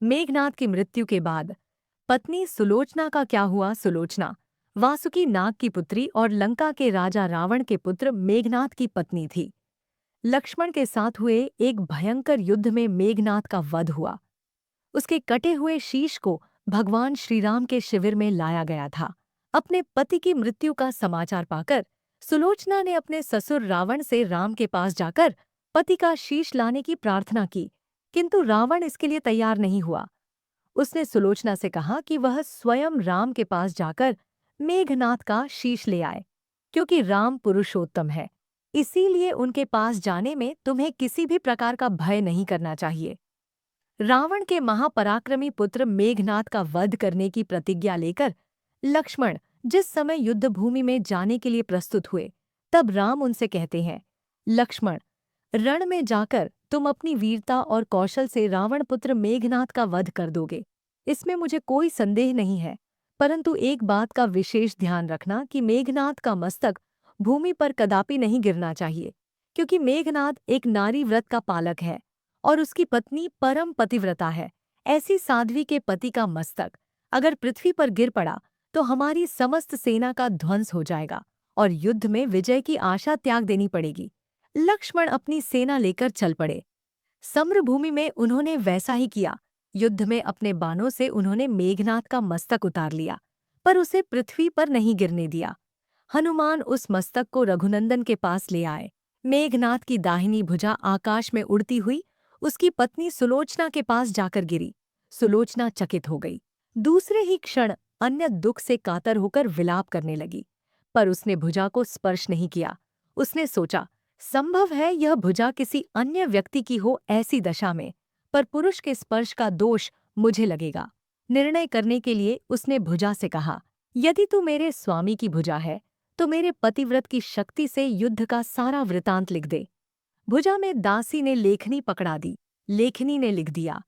मेघनाद की मृत्यु के बाद पत्नी सुलोचना का क्या हुआ? सुलोचना वासुकी नाग की पुत्री और लंका के राजा रावण के पुत्र मेघनाद की पत्नी थी। लक्ष्मण के साथ हुए एक भयंकर युद्ध में मेघनाद का वध हुआ। उसके कटे हुए शीश को भगवान श्रीराम के शिविर में लाया गया था। अपने पति की मृत्यु का समाचार पाकर सुलोचना ने अपने ससुर रावण से राम के पास जाकर पति का शीश लाने की प्रार्थना की, किंतु रावण इसके लिए तैयार नहीं हुआ। उसने सुलोचना से कहा कि वह स्वयं राम के पास जाकर मेघनाद का शीश ले आए, क्योंकि राम पुरुषोत्तम है। इसीलिए उनके पास जाने में तुम्हें किसी भी प्रकार का भय नहीं करना चाहिए। रावण के महापराक्रमी पुत्र मेघनाद का वध करने की प्रतिज्ञा लेकर लक्ष्मण जिस समय युद्ध भूमि में जाने के लिए प्रस्तुत हुए, तब राम उनसे कहते हैं, लक्ष्मण, रण में जाकर तुम अपनी वीरता और कौशल से रावण पुत्र मेघनाद का वध कर दोगे, इसमें मुझे कोई संदेह नहीं है। परंतु एक बात का विशेष ध्यान रखना कि मेघनाद का मस्तक भूमि पर कदापि नहीं गिरना चाहिए, क्योंकि मेघनाद एक नारी व्रत का पालक है और उसकी पत्नी परम पतिव्रता है। ऐसी साध्वी के पति का मस्तक अगर पृथ्वी पर गिर पड़ा तो हमारी समस्त सेना का ध्वंस हो जाएगा और युद्ध में विजय की आशा त्याग देनी पड़ेगी। लक्ष्मण अपनी सेना लेकर चल पड़े। सम्रभूमि में उन्होंने वैसा ही किया। युद्ध में अपने बाणों से उन्होंने मेघनाद का मस्तक उतार लिया, पर उसे पृथ्वी पर नहीं गिरने दिया। हनुमान उस मस्तक को रघुनंदन के पास ले आए। मेघनाद की दाहिनी भुजा आकाश में उड़ती हुई उसकी पत्नी सुलोचना के पास जाकर गिरी। सुलोचना चकित हो गई। दूसरे ही क्षण अन्य दुख से कातर होकर विलाप करने लगी, पर उसने भुजा को स्पर्श नहीं किया। उसने सोचा, संभव है यह भुजा किसी अन्य व्यक्ति की हो ऐसी दशा में, पर पुरुष के स्पर्श का दोष मुझे लगेगा। निर्णय करने के लिए उसने भुजा से कहा, यदि तू मेरे स्वामी की भुजा है तो मेरे पतिव्रत की शक्ति से युद्ध का सारा वृतांत लिख दे। भुजा में दासी ने लेखनी पकड़ा दी। लेखनी ने लिख दिया,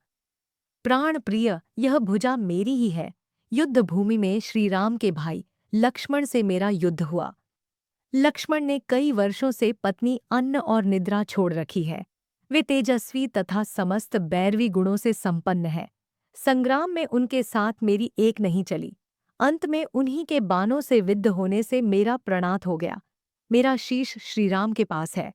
प्राण प्रिय, यह भुजा मेरी ही है। युद्ध भूमि में श्री राम के भाई लक्ष्मण से मेरा युद्ध हुआ। लक्ष्मण ने कई वर्षों से पत्नी अन्न और निद्रा छोड़ रखी है। वे तेजस्वी तथा समस्त बैरवी गुणों से संपन्न है। संग्राम में उनके साथ मेरी एक नहीं चली। अंत में उन्हीं के बाणों से विद्ध होने से मेरा प्रणात हो गया। मेरा शीश श्रीराम के पास है।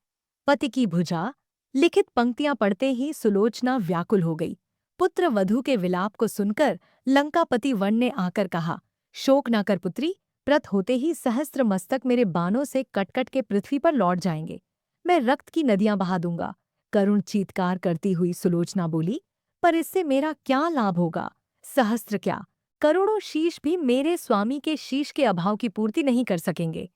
पति की भुजा। लिखित पंक्तियां पढ़ते ही सुलोचना व्याकुल हो गई। पुत्र वधू के विलाप को सुनकर लंकापति वन ने आकर कहा, शोक न कर पुत्री, प्रत होते ही सहस्त्र मस्तक मेरे बाणों से कट-कट के पृथ्वी पर लौट जाएंगे। मैं रक्त की नदियां बहा दूंगा। करुण चीत्कार करती हुई सुलोचना बोली, पर इससे मेरा क्या लाभ होगा? सहस्त्र क्या, करोड़ों शीश भी मेरे स्वामी के शीश के अभाव की पूर्ति नहीं कर सकेंगे।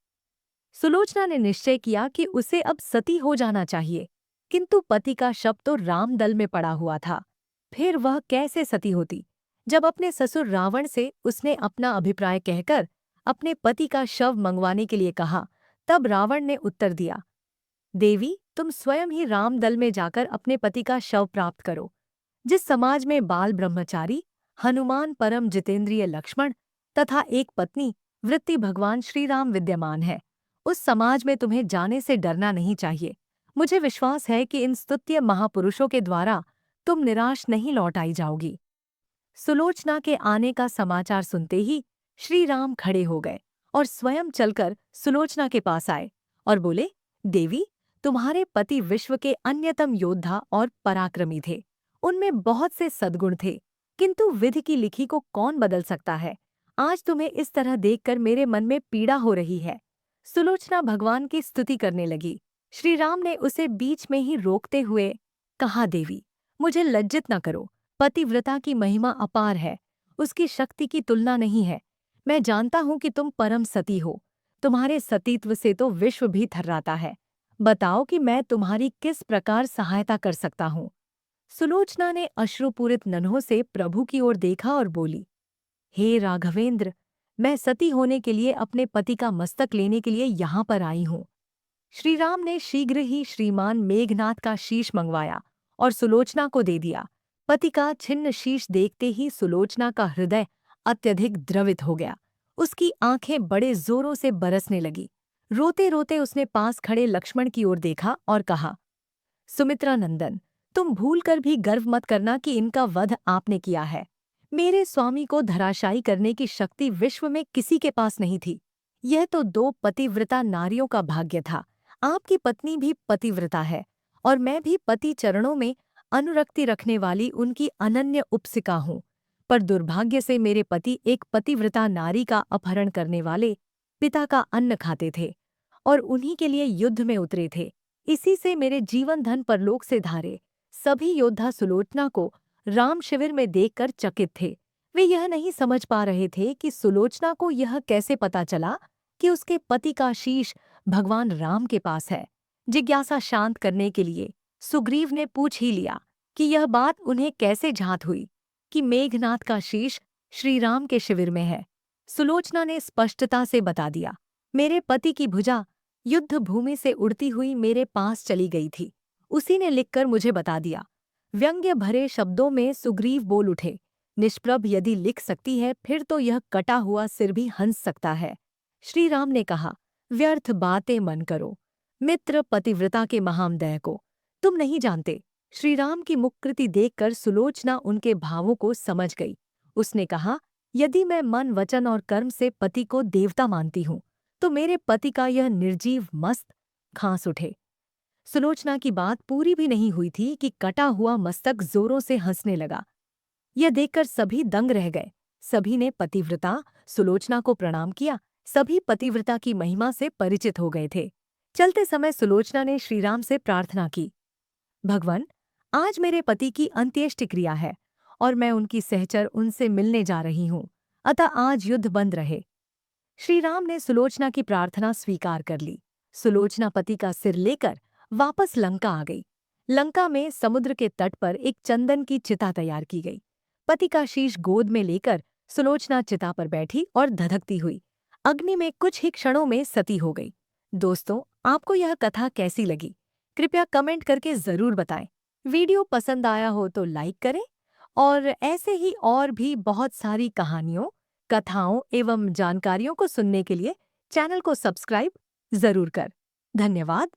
सुलोचना ने निश्चय किया कि उसे अब सती हो जाना चाहिए, किंतु पति का शव तो रामदल में पड़ा हुआ था। फिर वह कैसे सती होती? जब अपने ससुर रावण से उसने अपना अभिप्राय कहकर अपने पति का शव मंगवाने के लिए कहा, तब रावण ने उत्तर दिया, देवी, तुम स्वयं ही रामदल में जाकर अपने पति का शव प्राप्त करो। जिस समाज में बाल ब्रह्मचारी, हनुमान परम जितेंद्रिय लक्ष्मण तथा एक पत्नी वृत्ति भगवान श्री राम विद्यमान है, उस समाज में तुम्हें जाने से डरना नहीं चाहिए। मुझे विश्वास है कि इन स्तुत्य महापुरुषों के द्वारा तुम निराश नहीं लौट आई जाओगी। सुलोचना के आने का समाचार सुनते ही श्री राम खड़े हो गए और स्वयं चलकर सुलोचना के पास आए और बोले, देवी, तुम्हारे पति विश्व के अन्यतम योद्धा और पराक्रमी थे। उनमें बहुत से सद्गुण थे, किंतु विधि की लिखी को कौन बदल सकता है? आज तुम्हें इस तरह देखकर मेरे मन में पीड़ा हो रही है। सुलोचना भगवान की स्तुति करने लगी। श्री राम ने उसे बीच में ही रोकते हुए कहा, देवी, मुझे लज्जित न करो। पतिव्रता की महिमा अपार है, उसकी शक्ति की तुलना नहीं है। मैं जानता हूं कि तुम परम सती हो। तुम्हारे सतीत्व से तो विश्व भी थर्राता है। बताओ कि मैं तुम्हारी किस प्रकार सहायता कर सकता हूँ। सुलोचना ने अश्रुपूरित नन्हों से प्रभु की ओर देखा और बोली, हे राघवेंद्र, मैं सती होने के लिए अपने पति का मस्तक लेने के लिए यहाँ पर आई हूँ। श्रीराम ने शीघ्र ही श्रीमान मेघनाद का शीश मंगवाया और सुलोचना को दे दिया। पति का छिन्न शीश देखते ही सुलोचना का हृदय अत्यधिक द्रवित हो गया। उसकी आंखें बड़े जोरों से बरसने लगी। रोते रोते उसने पास खड़े लक्ष्मण की ओर देखा और कहा, सुमित्रा नंदन, तुम भूलकर भी गर्व मत करना कि इनका वध आपने किया है। मेरे स्वामी को धराशायी करने की शक्ति विश्व में किसी के पास नहीं थी। यह तो दो पतिव्रता नारियों का भाग्य था। आपकी पत्नी भी पतिव्रता है और मैं भी पति चरणों में अनुरक्ति रखने वाली उनकी अनन्य उपसिका हूँ। पर दुर्भाग्य से मेरे पति एक पतिव्रता नारी का अपहरण करने वाले पिता का अन्न खाते थे और उन्हीं के लिए युद्ध में उतरे थे। इसी से मेरे जीवन धन परलोक से धारे। सभी योद्धा सुलोचना को राम शिविर में देखकर चकित थे। वे यह नहीं समझ पा रहे थे कि सुलोचना को यह कैसे पता चला कि उसके पति का शीश भगवान राम के पास है। जिज्ञासा शांत करने के लिए सुग्रीव ने पूछ ही लिया कि यह बात उन्हें कैसे झात हुई कि मेघनाथ का शीश श्री राम के शिविर में है। सुलोचना ने स्पष्टता से बता दिया, मेरे पति की भुजा युद्ध भूमि से उड़ती हुई मेरे पास चली गई थी। उसी ने लिखकर मुझे बता दिया। व्यंग्य भरे शब्दों में सुग्रीव बोल उठे, निष्प्रभ यदि लिख सकती है फिर तो यह कटा हुआ सिर भी हंस सकता है। श्री राम ने कहा, व्यर्थ बातें मन करो मित्र पतिव्रता के महामदय को तुम नहीं जानते। श्री राम की मुखकृति देखकर सुलोचना उनके भावों को समझ गई। उसने कहा, यदि मैं मन वचन और कर्म से पति को देवता मानती हूँ तो मेरे पति का यह निर्जीव मस्त खांस उठे। सुलोचना की बात पूरी भी नहीं हुई थी कि कटा हुआ मस्तक जोरों से हंसने लगा। यह देखकर सभी दंग रह गए। सभी ने पतिव्रता सुलोचना को प्रणाम किया। सभी पतिव्रता की महिमा से परिचित हो गए थे। चलते समय सुलोचना ने श्रीराम से प्रार्थना की, भगवान, आज मेरे पति की अंत्येष्टि क्रिया है और मैं उनकी सहचर उनसे मिलने जा रही हूँ, अतः आज युद्ध बंद रहे। श्रीराम ने सुलोचना की प्रार्थना स्वीकार कर ली। सुलोचना पति का सिर लेकर वापस लंका आ गई। लंका में समुद्र के तट पर एक चंदन की चिता तैयार की गई। पति का शीश गोद में लेकर सुलोचना चिता पर बैठी और धधकती हुई अग्नि में कुछ ही क्षणों में सती हो गई। दोस्तों, आपको यह कथा कैसी लगी? कृपया कमेंट करके जरूर बताएं। वीडियो पसंद आया हो तो लाइक करें और ऐसे ही और भी बहुत सारी कहानियों, कथाओं एवं जानकारियों को सुनने के लिए चैनल को सब्सक्राइब जरूर कर। धन्यवाद।